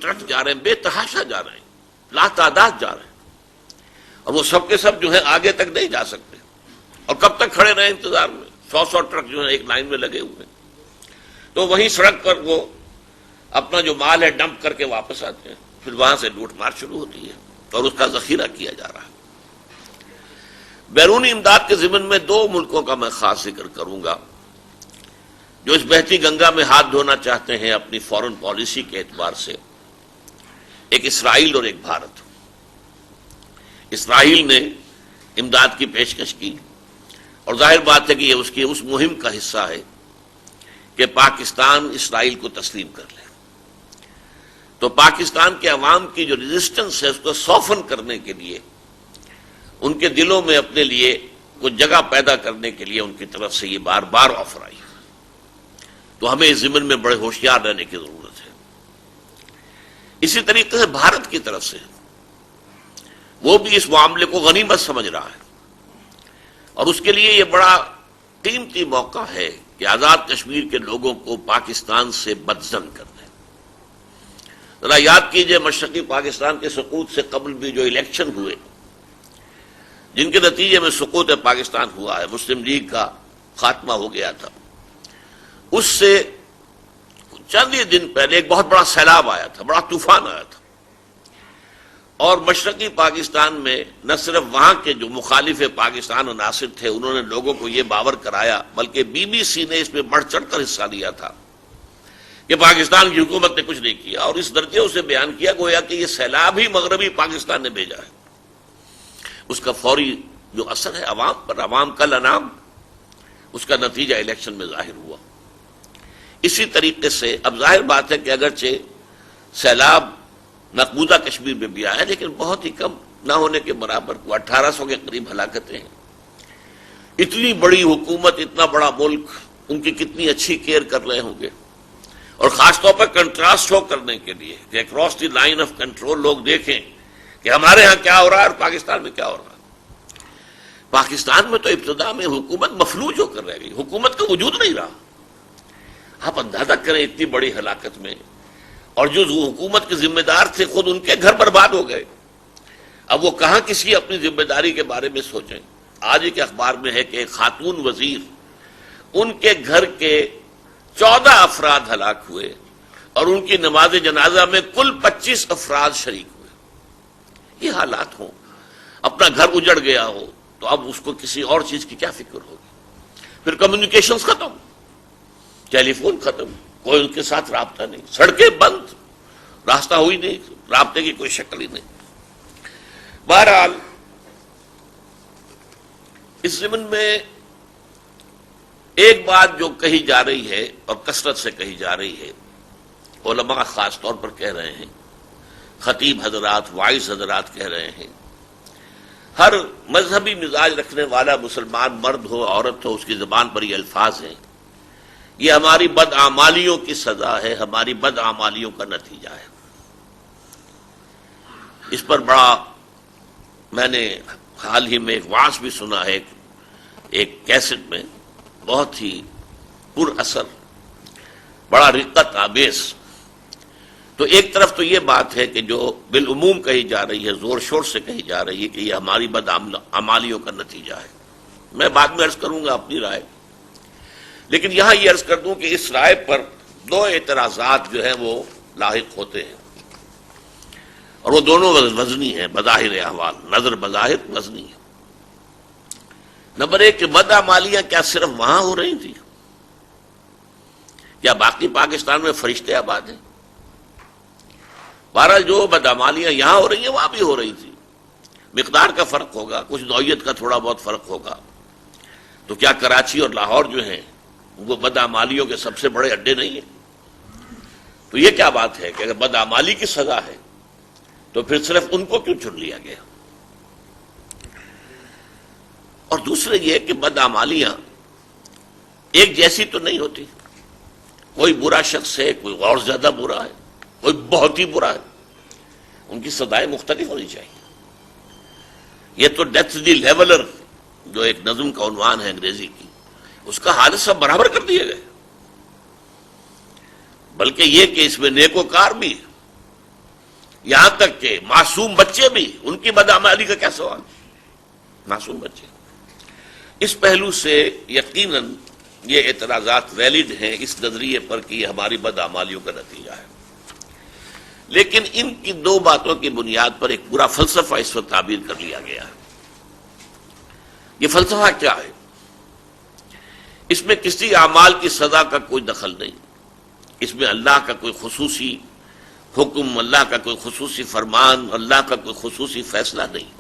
Truck جا رہے ہیں، بے تحاشا جا رہے ہیں، لا تعداد جا رہے ہیں، اور وہ سب کے سب جو ہے آگے تک نہیں جا سکتے، اور کب تک کھڑے رہے انتظار میں؟ 100 ٹرک جو ہے ایک لائن میں لگے ہوئے ہیں۔ تو وہیں سڑک پر وہ اپنا جو مال ہے ڈمپ کر کے واپس آتے ہیں، پھر وہاں سے لوٹ مار شروع ہوتی ہے اور اس کا ذخیرہ کیا جا رہا ہے۔ بیرونی امداد کے ضمن میں 2 ملکوں کا میں خاص ذکر کروں گا جو اس بہتی گنگا میں ہاتھ دھونا چاہتے ہیں اپنی فورن پالیسی کے اعتبار سے، ایک اسرائیل اور ایک بھارت۔ اسرائیل نے امداد کی پیشکش کی، اور ظاہر بات ہے کہ یہ اس کی اس مہم کا حصہ ہے کہ پاکستان اسرائیل کو تسلیم کر لے۔ تو پاکستان کے عوام کی جو ریزسٹنس ہے اس کو سوفن کرنے کے لیے، ان کے دلوں میں اپنے لیے کچھ جگہ پیدا کرنے کے لیے ان کی طرف سے یہ بار بار آفر آئی۔ تو ہمیں اس ضمن میں بڑے ہوشیار رہنے کی ضرورت ہے۔ اسی طریقے سے بھارت کی طرف سے وہ بھی اس معاملے کو غنیمت سمجھ رہا ہے، اور اس کے لیے یہ بڑا قیمتی موقع ہے کہ آزاد کشمیر کے لوگوں کو پاکستان سے بدظن کر دیں۔ ذرا یاد کیجئے مشرقی پاکستان کے سقوط سے قبل بھی جو الیکشن ہوئے، جن کے نتیجے میں سقوط پاکستان ہوا ہے، مسلم لیگ کا خاتمہ ہو گیا تھا، اس سے چند ہی دن پہلے ایک بہت بڑا سیلاب آیا تھا، بڑا طوفان آیا تھا، اور مشرقی پاکستان میں نہ صرف وہاں کے جو مخالف پاکستان عناصر تھے انہوں نے لوگوں کو یہ باور کرایا، بلکہ بی بی سی نے اس میں بڑھ چڑھ کر حصہ لیا تھا کہ پاکستان کی حکومت نے کچھ نہیں کیا، اور اس درجے اسے بیان کیا گویا کہ یہ سیلاب ہی مغربی پاکستان نے بھیجا ہے۔ اس کا فوری جو اثر ہے عوام پر، عوام کل انام، اس کا نتیجہ الیکشن میں ظاہر ہوا۔ اسی طریقے سے اب ظاہر بات ہے کہ اگرچہ سیلاب مقبوضہ کشمیر میں بھی آیا، لیکن بہت ہی کم، نہ ہونے کے برابر، 1800 کے قریب ہلاکتیں ہیں۔ اتنی بڑی حکومت، اتنا بڑا ملک، ان کی کتنی اچھی کیئر کر رہے ہوں گے، اور خاص طور پر کنٹراسٹ شو کرنے کے لیے کہ across the line of control لوگ دیکھیں کہ ہمارے ہاں کیا ہو رہا ہے اور پاکستان میں کیا ہو رہا ہے۔ پاکستان میں تو ابتدا میں حکومت مفلوج ہو کر رہ گئی، حکومت کا وجود نہیں رہا۔ آپ اندازہ کریں اتنی بڑی ہلاکت میں، اور جو حکومت کے ذمہ دار تھے خود ان کے گھر برباد ہو گئے۔ اب وہ کہاں کسی اپنی ذمہ داری کے بارے میں سوچیں۔ آج ایک اخبار میں ہے کہ ایک خاتون وزیر، ان کے گھر کے 14 افراد ہلاک ہوئے، اور ان کی نماز جنازہ میں کل 25 افراد شریک ہوئے۔ یہ حالات ہوں، اپنا گھر اجڑ گیا ہو تو اب اس کو کسی اور چیز کی کیا فکر ہوگی؟ پھر کمیونیکیشنز ختم، ٹیلی فون ختم، کوئی ان کے ساتھ رابطہ نہیں، سڑکیں بند، راستہ ہوئی نہیں، رابطے کی کوئی شکل ہی نہیں۔ بہرحال اس ضمن میں ایک بات جو کہی جا رہی ہے اور کثرت سے کہی جا رہی ہے، علماء خاص طور پر کہہ رہے ہیں، خطیب حضرات، وائز حضرات کہہ رہے ہیں، ہر مذہبی مزاج رکھنے والا مسلمان مرد ہو عورت ہو، اس کی زبان پر یہ الفاظ ہیں، یہ ہماری بدعمالیوں کی سزا ہے، ہماری بدعمالیوں کا نتیجہ ہے۔ اس پر بڑا میں نے حال ہی میں ایک وعظ بھی سنا ہے، ایک کیسٹ میں، بہت ہی پر اثر، بڑا رقت آمیز۔ تو ایک طرف تو یہ بات ہے کہ جو بالعموم کہی جا رہی ہے، زور شور سے کہی جا رہی ہے کہ یہ ہماری بدعمالیوں کا نتیجہ ہے۔ میں بعد میں عرض کروں گا اپنی رائے، لیکن یہاں یہ عرض کر دوں کہ اس رائے پر 2 اعتراضات جو ہیں وہ لاحق ہوتے ہیں، اور وہ دونوں وزنی ہیں بظاہر احوال، نظر بظاہر وزنی ہے۔ نمبر 1 کہ بدعمالیاں کیا صرف وہاں ہو رہی تھی؟ کیا باقی پاکستان میں فرشتے آباد ہیں؟ بہرحال جو بدعمالیاں یہاں ہو رہی ہیں وہاں بھی ہو رہی تھی، مقدار کا فرق ہوگا، کچھ نوعیت کا تھوڑا بہت فرق ہوگا۔ تو کیا کراچی اور لاہور جو ہیں وہ بدعمالیوں کے سب سے بڑے اڈے نہیں ہیں؟ تو یہ کیا بات ہے کہ اگر بدعمالی کی سزا ہے تو پھر صرف ان کو کیوں چن لیا گیا؟ اور دوسرے یہ کہ بدعمالیاں ایک جیسی تو نہیں ہوتی، کوئی برا شخص ہے، کوئی اور زیادہ برا ہے، کوئی بہت ہی برا ہے، ان کی سزائیں مختلف ہونی چاہیے۔ یہ تو ڈیتھ دی لیولر جو ایک نظم کا عنوان ہے انگریزی کی، اس کا حالت سب برابر کر دیے گئے، بلکہ یہ کہ اس میں نیکوکار بھی یہاں تک کہ معصوم بچے بھی، ان کی بدعمالی کا کیا سوال؟ معصوم بچے. اس پہلو سے یقیناً یہ اعتراضات ویلڈ ہیں اس نظریے پر کہ یہ ہماری بدعمالیوں کا نتیجہ ہے. لیکن ان کی دو باتوں کی بنیاد پر ایک پورا فلسفہ اس وقت تعبیر کر لیا گیا ہے. یہ فلسفہ کیا ہے؟ اس میں کسی اعمال کی سزا کا کوئی دخل نہیں، اس میں اللہ کا کوئی خصوصی حکم، اللہ کا کوئی خصوصی فرمان، اللہ کا کوئی خصوصی فیصلہ نہیں.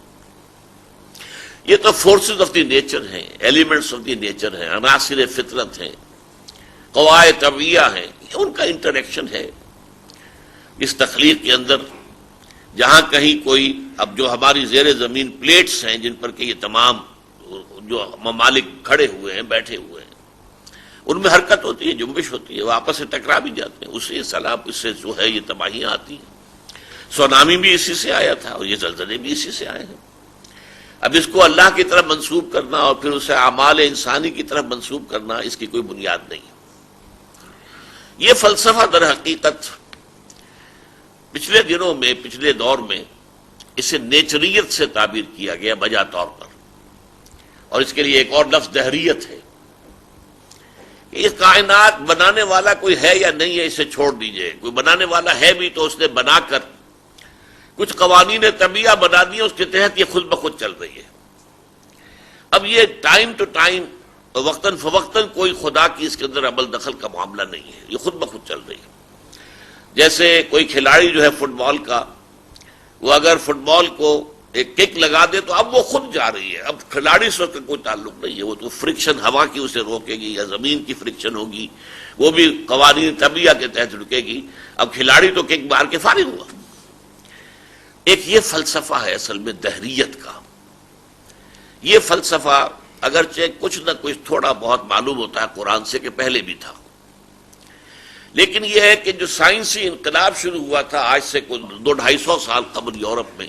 یہ تو فورسز آف دی نیچر ہیں، ایلیمنٹس آف دی نیچر ہیں، عناصر فطرت ہیں، قواعد طبیعیہ ہیں، یہ ان کا انٹریکشن ہے. اس تخلیق کے اندر جہاں کہیں کوئی، اب جو ہماری زیر زمین پلیٹس ہیں جن پر کہ یہ تمام جو ممالک کھڑے ہوئے ہیں، بیٹھے ہوئے ہیں، ان میں حرکت ہوتی ہے، جنبش ہوتی ہے، وہ آپس سے ٹکرا بھی جاتے ہیں، اس سے سیلاب، اس سے جو ہے یہ تباہیاں آتی ہیں. سونامی بھی اسی سے آیا تھا اور یہ زلزلے بھی اسی سے آئے ہیں. اب اس کو اللہ کی طرف منسوب کرنا اور پھر اسے اعمال انسانی کی طرف منسوب کرنا، اس کی کوئی بنیاد نہیں. یہ فلسفہ در حقیقت پچھلے دنوں میں، پچھلے دور میں اسے نیچریت سے تعبیر کیا گیا بجا طور پر، اور اس کے لیے ایک اور لفظ دہریت ہے. یہ کائنات بنانے والا کوئی ہے یا نہیں ہے اسے چھوڑ دیجئے. کوئی بنانے والا ہے بھی تو اس نے بنا کر کچھ قوانین طبیعہ بنا دیے، اس کے تحت یہ خود بخود چل رہی ہے. اب یہ ٹائم ٹو ٹائم، وقتاً فوقتاً کوئی خدا کی اس کے اندر عمل دخل کا معاملہ نہیں ہے، یہ خود بخود چل رہی ہے. جیسے کوئی کھلاڑی جو ہے فٹ بال کا، وہ اگر فٹ بال کو ایک کک لگا دے تو اب وہ خود جا رہی ہے، اب کھلاڑی سے اس کا کوئی تعلق نہیں ہے. وہ تو فرکشن ہوا کی اسے روکے گی یا زمین کی فرکشن ہوگی، وہ بھی قوانین طبیعہ کے تحت رکے گی. اب کھلاڑی تو کک مار کے فارغ ہوا. ایک یہ فلسفہ ہے اصل میں دہریت کا. یہ فلسفہ اگرچہ کچھ نہ کچھ تھوڑا بہت معلوم ہوتا ہے قرآن سے کہ پہلے بھی تھا، لیکن یہ ہے کہ جو سائنسی انقلاب شروع ہوا تھا آج سے 200-250 سال قبل یورپ میں،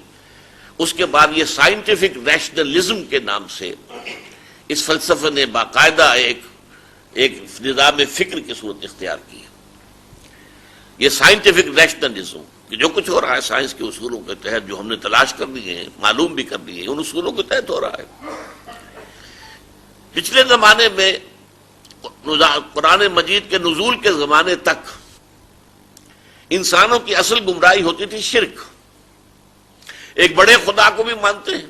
اس کے بعد یہ سائنٹیفک ریشنلزم کے نام سے اس فلسفے نے باقاعدہ ایک نظام فکر کی صورت اختیار کی. یہ سائنٹیفک ریشنلزم کہ جو کچھ ہو رہا ہے سائنس کے اصولوں کے تحت، جو ہم نے تلاش کر لیے ہیں، معلوم بھی کر لیے ہیں، ان اصولوں کے تحت ہو رہا ہے. پچھلے زمانے میں قرآن مجید کے نزول کے زمانے تک انسانوں کی اصل گمراہی ہوتی تھی شرک. ایک بڑے خدا کو بھی مانتے ہیں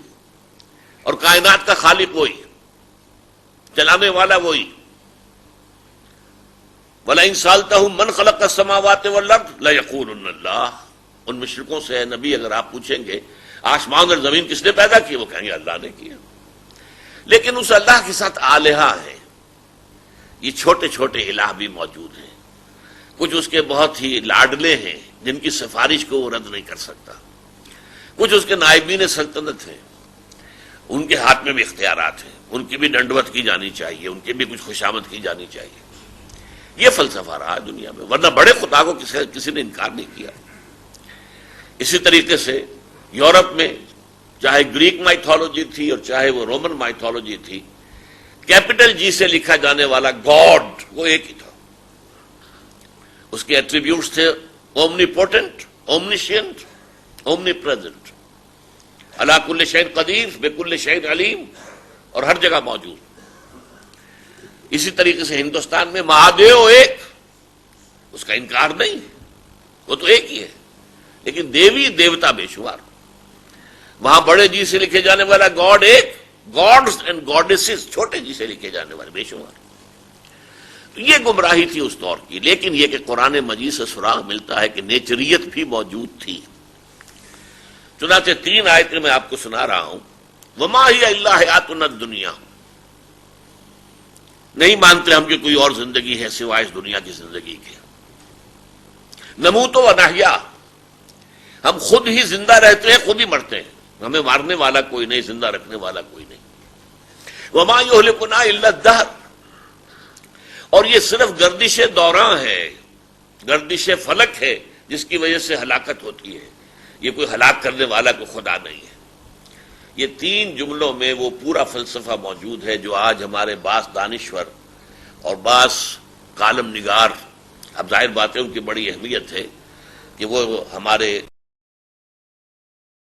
اور کائنات کا خالق وہی، چلانے والا وہی. وَلَئِن سَأَلْتَهُم مَّنْ خَلَقَ السَّمَاوَاتِ وَالْأَرْضَ لَيَقُولُنَّ اللَّهُ. ان مشرکوں سے نبی اگر آپ پوچھیں گے آسمان اور زمین کس نے پیدا کی، وہ کہیں گے اللہ نے کیا. لیکن اس اللہ کے ساتھ آلہہ ہیں، یہ چھوٹے چھوٹے الہ بھی موجود ہیں. کچھ اس کے بہت ہی لاڈلے ہیں جن کی سفارش کو وہ رد نہیں کر سکتا. کچھ اس کے نائبین سلطنت ہیں، ان کے ہاتھ میں بھی اختیارات ہیں، ان کی بھی ڈنڈوت کی جانی چاہیے، ان کی بھی کچھ خوشامد کی جانی چاہیے. یہ فلسفہ رہا دنیا میں، ورنہ بڑے خدا کو کسی نے انکار نہیں کیا. اسی طریقے سے یورپ میں چاہے گریک مائتھولوجی تھی اور چاہے وہ رومن مائتھولوجی تھی، کیپٹل جی سے لکھا جانے والا گاڈ وہ ایک ہی تھا. اس کے ایٹریبیوٹس تھے اومنی پوٹنٹ، اومنیشینٹ، اومنی پریزنٹ، علی کل شیء قدیر، بکل شیء علیم، اور ہر جگہ موجود. اسی طریقے سے ہندوستان میں مہادیو ایک، اس کا انکار نہیں، وہ تو ایک ہی ہے، لیکن دیوی دیوتا بے شمار. وہاں بڑے جی سے لکھے جانے والا گاڈ ایک، گاڈز اینڈ گاڈیسز چھوٹے جی سے لکھے جانے والے بے شمار. تو یہ گمراہی تھی اس دور کی. لیکن یہ کہ قرآن مجید سے سراغ ملتا ہے کہ نیچریت بھی موجود تھی. چنانچہ 3 آیتیں میں آپ کو سنا رہا ہوں. وما ہی الا حیاتنا الدنیا، نہیں مانتے ہم کہ کوئی اور زندگی ہے سوائے اس دنیا کی زندگی کے. نموت و نحیا، ہم خود ہی زندہ رہتے ہیں، خود ہی مرتے ہیں، ہمیں مارنے والا کوئی نہیں، زندہ رکھنے والا کوئی نہیں. وما یہلکنا الا الدہر، اور یہ صرف گردش دوراں ہے، گردش فلک ہے جس کی وجہ سے ہلاکت ہوتی ہے. یہ کوئی ہلاک کرنے والا کوئی خدا نہیں ہے. یہ 3 جملوں میں وہ پورا فلسفہ موجود ہے جو آج ہمارے بعض دانشور اور بعض کالم نگار، اب ظاہر بات ہے ان کی بڑی اہمیت ہے کہ وہ ہمارے